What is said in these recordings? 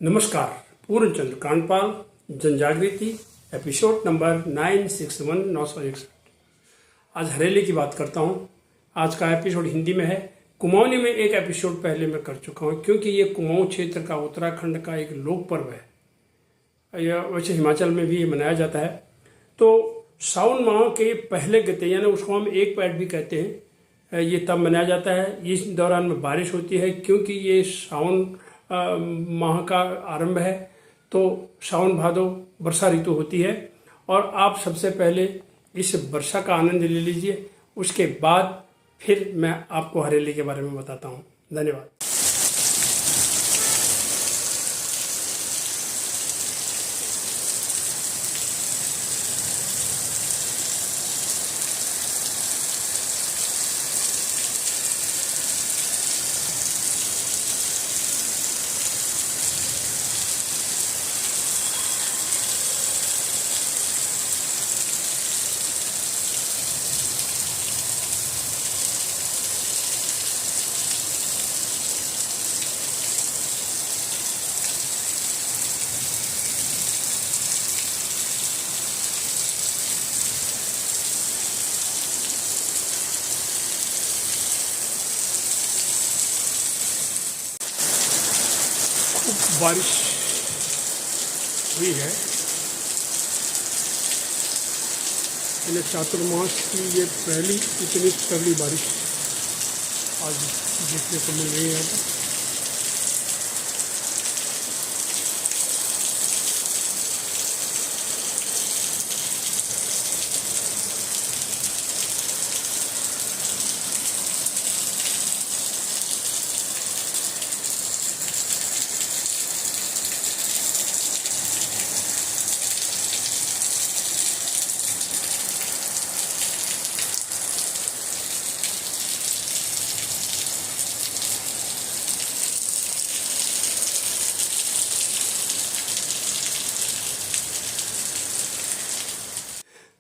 नमस्कार। पूर्णचंद्र Kandpal, जनजागृति, episode number 961। आज हरेली की बात करता हूँ। आज का एपिसोड हिंदी में है। कुमाऊनी में एक एपिसोड पहले मैं कर चुका हूँ, क्योंकि ये कुमाऊं क्षेत्र का, उत्तराखंड का एक लोक पर्व है। यह वैसे हिमाचल में भी ये मनाया जाता है। तो सावन माह के पहले गते, यानी उसको हम एक पैट भी कहते हैं, ये तब मनाया जाता है। इस दौरान में बारिश होती है, क्योंकि ये सावन माह का आरंभ है। तो सावन भादो वर्षा ऋतु होती है, और आप सबसे पहले इस वर्षा का आनंद ले लीजिए। उसके बाद फिर मैं आपको हरेली के बारे में बताता हूँ। धन्यवाद। बारिश हुई है। मैंने चातुर्मास की ये पहली इतनी तगड़ी बारिश आज देखने को मिल रही है।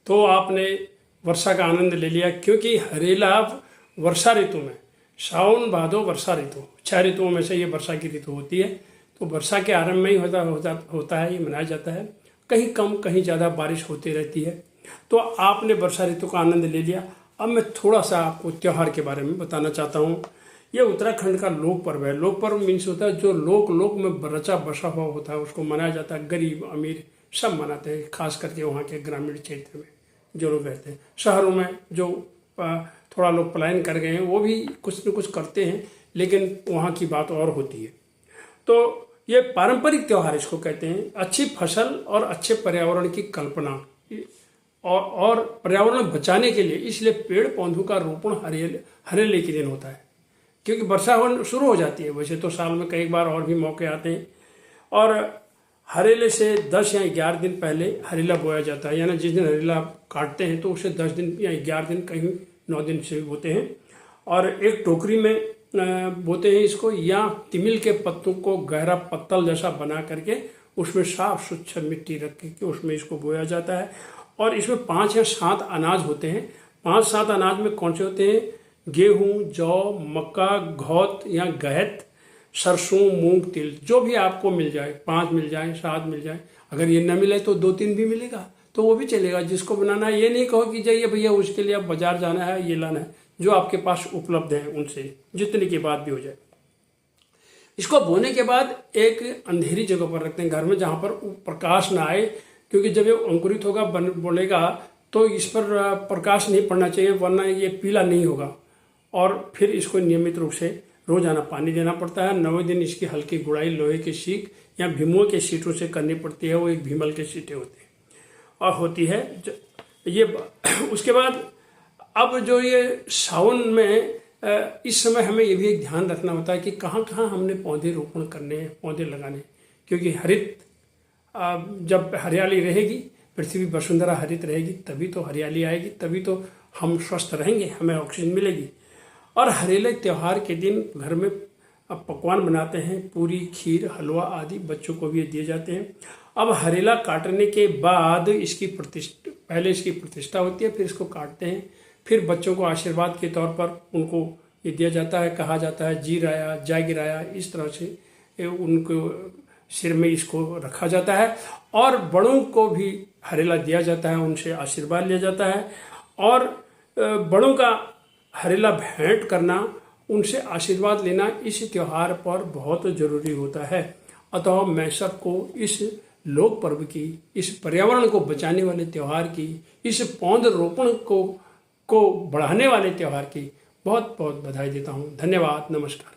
तो आपने वर्षा का आनंद ले लिया, क्योंकि हरेला वर्षा ऋतु में, सावन भादो वर्षा ऋतु, 6 ऋतुओं में से ये वर्षा की ऋतु होती है। तो वर्षा के आरंभ में ही होता है, ये मनाया जाता है। कहीं कम कहीं ज़्यादा बारिश होती रहती है। तो आपने वर्षा ऋतु का आनंद ले लिया। अब मैं थोड़ा सा आपको त्यौहार के बारे में बताना चाहता हूँ। ये उत्तराखंड का लोक पर्व है। लोक पर्व मीन्स होता है जो लोक में रचा बसा हुआ होता है, उसको मनाया जाता है। गरीब अमीर सब मनाते हैं, खास करके वहाँ के ग्रामीण क्षेत्र में जो लोग रहते हैं। शहरों में जो थोड़ा लोग पलायन कर गए हैं, वो भी कुछ न कुछ करते हैं, लेकिन वहाँ की बात और होती है। तो ये पारंपरिक त्यौहार इसको कहते हैं। अच्छी फसल और अच्छे पर्यावरण की कल्पना और पर्यावरण बचाने के लिए इसलिए पेड़ पौधों का रोपण हरेले के दिन होता है, क्योंकि वर्षा शुरू हो जाती है। वैसे तो साल में कई बार और भी मौके आते हैं। और हरेले से 10 या 11 दिन पहले हरेला बोया जाता है, यानी जिस दिन हरेला काटते हैं तो उसे 10 दिन या 11 दिन, कहीं 9 दिन से भी बोते हैं। और एक टोकरी में बोते हैं इसको, या तिमिल के पत्तों को गहरा पत्तल जैसा बना करके उसमें साफ सुथरा मिट्टी रख के उसमें इसको बोया जाता है। और इसमें 5 या 7 अनाज होते हैं। 5-7 अनाज में कौन से होते हैं? गेहूँ, जौ, मक्का, घौत या गहत, सरसों, मूंग, तिल, जो भी आपको मिल जाए, 5 मिल जाए, 7 मिल जाए। अगर ये न मिले तो 2-3 भी मिलेगा, तो वो भी चलेगा। जिसको बनाना है, ये नहीं कहो कि जाइए भैया उसके लिए अब बाजार जाना है, ये लाना है। जो आपके पास उपलब्ध है उनसे जितने की बात भी हो जाए। इसको बोने के बाद एक अंधेरी जगह पर रखते हैं घर में, जहाँ पर प्रकाश ना आए, क्योंकि जब ये अंकुरित होगा, बोलेगा, तो इस पर प्रकाश नहीं पड़ना चाहिए, वरना ये पीला नहीं होगा। और फिर इसको नियमित रूप से रोजाना पानी देना पड़ता है। 9वें दिन इसकी हल्की गुड़ाई लोहे के सीख या भीमों के सीटों से करनी पड़ती है। वो एक भीमल के सीटें होते हैं और होती है ये। उसके बाद अब जो ये सावन में, इस समय हमें ये भी एक ध्यान रखना होता है कि कहाँ कहाँ हमने पौधे रोपण करने हैं, पौधे लगाने, क्योंकि जब हरियाली रहेगी, पृथ्वी वसुंधरा हरित रहेगी, तभी तो हरियाली आएगी, तभी तो हम स्वस्थ रहेंगे, हमें ऑक्सीजन मिलेगी। और हरेले त्यौहार के दिन घर में पकवान बनाते हैं, पूरी, खीर, हलवा आदि बच्चों को भी दिए जाते हैं। अब हरेला काटने के बाद पहले इसकी प्रतिष्ठा होती है, फिर इसको काटते हैं। फिर बच्चों को आशीर्वाद के तौर पर उनको ये दिया जाता है, कहा जाता है जी राया, जय गिराया, इस तरह से उनको सिर में इसको रखा जाता है और बड़ों को भी हरेला दिया जाता है, उनसे आशीर्वाद लिया जाता है। और बड़ों का हरेला भेंट करना, उनसे आशीर्वाद लेना इस त्यौहार पर बहुत ज़रूरी होता है। अतः मैं सबको इस लोक पर्व की, इस पर्यावरण को बचाने वाले त्यौहार की, इस पौध रोपण को बढ़ाने वाले त्यौहार की बहुत बहुत बधाई देता हूँ। धन्यवाद, नमस्कार।